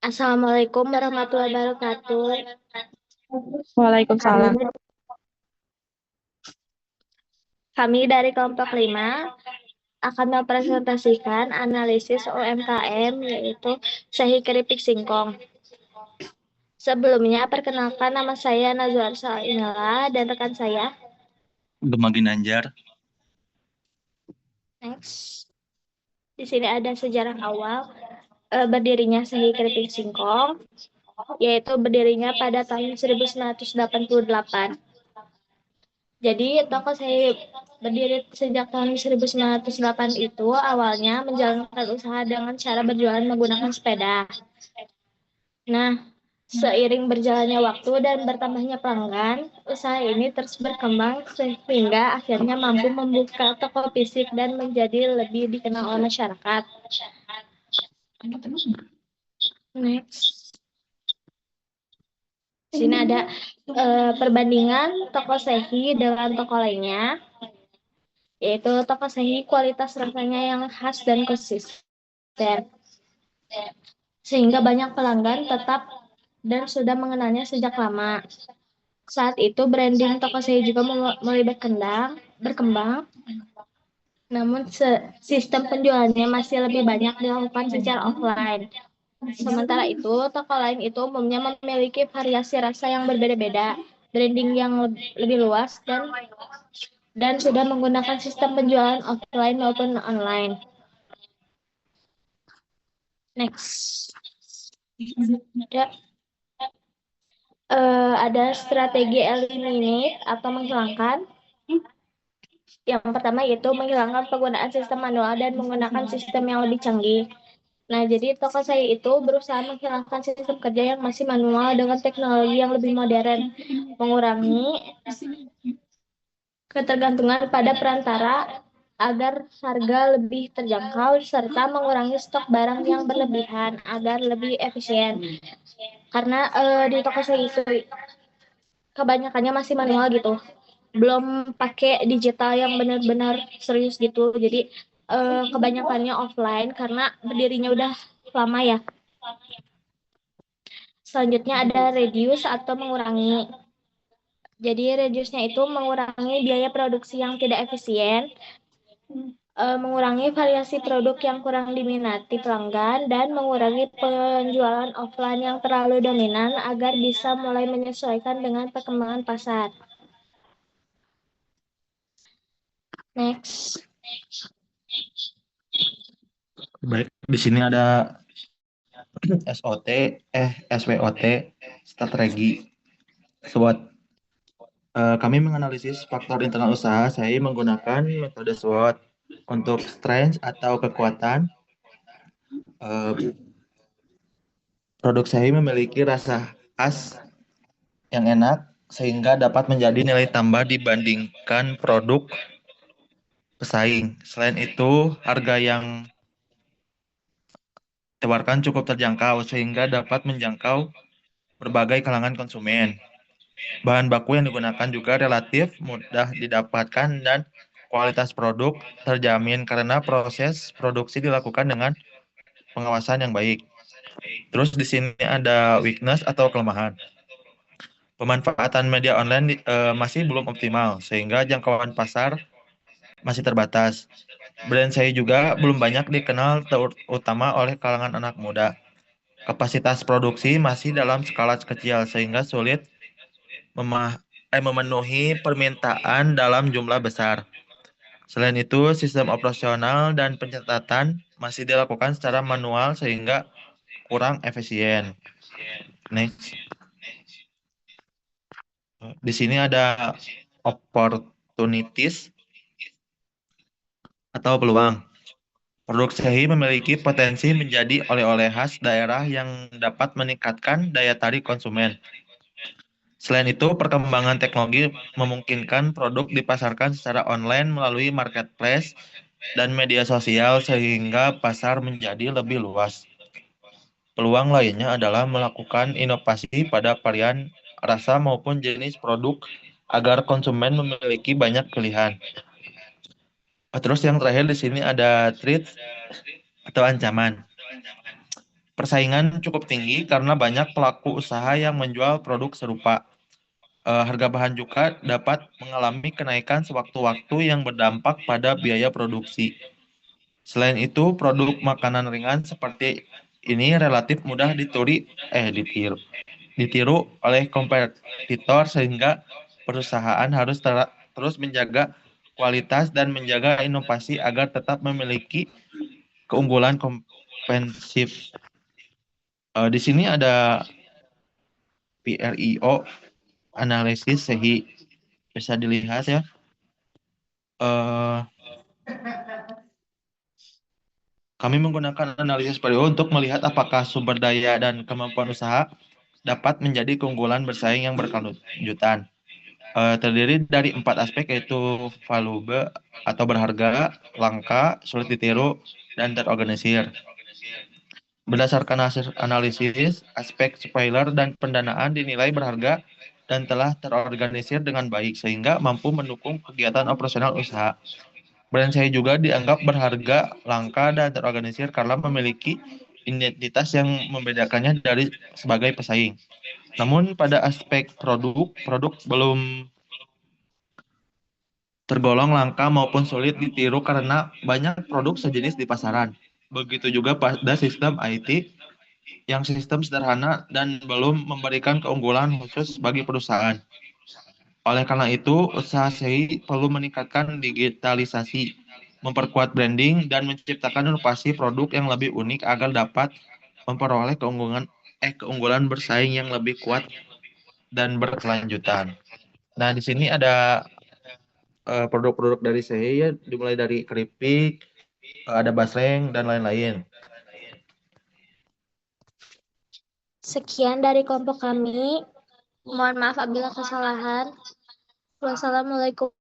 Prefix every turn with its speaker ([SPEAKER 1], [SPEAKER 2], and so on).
[SPEAKER 1] Assalamualaikum warahmatullahi wabarakatuh.
[SPEAKER 2] Waalaikumsalam.
[SPEAKER 1] Kami dari kelompok 5 akan mempresentasikan analisis UMKM yaitu Sahih Keripik Singkong. Sebelumnya, perkenalkan nama saya Nazwa Saimela dan rekan saya.
[SPEAKER 3] Gemma Ginanjar.
[SPEAKER 1] Next. Di sini ada sejarah awal berdirinya Sahih Keripik Singkong, yaitu berdirinya pada tahun 1988. Jadi, toko Sahih berdiri sejak tahun 1908 itu awalnya menjalankan usaha dengan cara berjualan menggunakan sepeda. Nah, seiring berjalannya waktu dan bertambahnya pelanggan, usaha ini terus berkembang sehingga akhirnya mampu membuka toko fisik dan menjadi lebih dikenal oleh masyarakat. Next. Di sini ada perbandingan toko Sehi dengan toko lainnya, yaitu toko Sehi kualitas rasanya yang khas dan konsisten, sehingga banyak pelanggan tetap dan sudah mengenalnya sejak lama. Saat itu branding toko Sehi juga mulai berkembang, namun sistem penjualannya masih lebih banyak dilakukan secara offline. Sementara itu, toko lain itu umumnya memiliki variasi rasa yang berbeda-beda, branding yang lebih luas, dan sudah menggunakan sistem penjualan offline maupun online. Next. Ada strategi eliminate atau menghilangkan. Yang pertama yaitu menghilangkan penggunaan sistem manual dan menggunakan sistem yang lebih canggih. Nah, jadi toko saya itu berusaha menghilangkan sistem kerja yang masih manual dengan teknologi yang lebih modern, mengurangi ketergantungan pada perantara agar harga lebih terjangkau, serta mengurangi stok barang yang berlebihan agar lebih efisien. Karena di toko saya itu kebanyakannya masih manual gitu, belum pakai digital yang benar-benar serius gitu. Jadi kebanyakannya offline karena berdirinya udah lama ya. Selanjutnya ada reduce atau mengurangi. Jadi reduce-nya itu mengurangi biaya produksi yang tidak efisien, mengurangi variasi produk yang kurang diminati pelanggan, dan mengurangi penjualan offline yang terlalu dominan agar bisa mulai menyesuaikan dengan perkembangan pasar. Next.
[SPEAKER 3] Baik, di sini ada SWOT, strategi SWOT. Kami menganalisis faktor internal usaha. Saya menggunakan metode SWOT untuk strength atau kekuatan. Produk saya memiliki rasa khas yang enak sehingga dapat menjadi nilai tambah dibandingkan produk pesaing. Selain itu, harga yang ditawarkan cukup terjangkau sehingga dapat menjangkau berbagai kalangan konsumen. Bahan baku yang digunakan juga relatif mudah didapatkan dan kualitas produk terjamin karena proses produksi dilakukan dengan pengawasan yang baik. Terus di sini ada weakness atau kelemahan. Pemanfaatan media online masih belum optimal sehingga jangkauan pasar masih terbatas. Brand saya juga belum banyak dikenal terutama oleh kalangan anak muda. Kapasitas produksi masih dalam skala kecil sehingga sulit memenuhi permintaan dalam jumlah besar. Selain itu, sistem operasional dan pencatatan masih dilakukan secara manual sehingga kurang efisien. Next. Di sini ada opportunities atau peluang. Produk Sehi memiliki potensi menjadi oleh-oleh khas daerah yang dapat meningkatkan daya tarik konsumen. Selain itu, perkembangan teknologi memungkinkan produk dipasarkan secara online melalui marketplace dan media sosial sehingga pasar menjadi lebih luas. Peluang lainnya adalah melakukan inovasi pada varian rasa maupun jenis produk agar konsumen memiliki banyak pilihan. Terus yang terakhir di sini ada threat atau ancaman. Persaingan cukup tinggi karena banyak pelaku usaha yang menjual produk serupa. Harga bahan juga dapat mengalami kenaikan sewaktu-waktu yang berdampak pada biaya produksi. Selain itu, produk makanan ringan seperti ini relatif mudah ditiru oleh kompetitor sehingga perusahaan harus terus menjaga kualitas dan menjaga inovasi agar tetap memiliki keunggulan kompensif. Di sini ada PRIO analisis SEHI, bisa dilihat ya. Eh, Kami menggunakan analisis PRIO untuk melihat apakah sumber daya dan kemampuan usaha dapat menjadi keunggulan bersaing yang berkelanjutan. Terdiri dari 4 aspek, yaitu valuable atau berharga, langka, sulit ditiru, dan terorganisir. Berdasarkan hasil analisis, aspek spoiler dan pendanaan dinilai berharga dan telah terorganisir dengan baik sehingga mampu mendukung kegiatan operasional usaha. Brand saya juga dianggap berharga, langka, dan terorganisir karena memiliki identitas yang membedakannya dari sebagai pesaing. Namun pada aspek produk belum tergolong langka maupun sulit ditiru karena banyak produk sejenis di pasaran. Begitu juga pada sistem IT yang sistem sederhana dan belum memberikan keunggulan khusus bagi perusahaan. Oleh karena itu, usaha SEI perlu meningkatkan digitalisasi, memperkuat branding, dan menciptakan inovasi produk yang lebih unik agar dapat memperoleh keunggulan bersaing yang lebih kuat dan berkelanjutan. Nah, di sini ada produk-produk dari SEI ya, dimulai dari keripik, ada basreng, dan lain-lain.
[SPEAKER 1] Sekian dari kelompok kami. Mohon maaf apabila kesalahan. Wassalamualaikum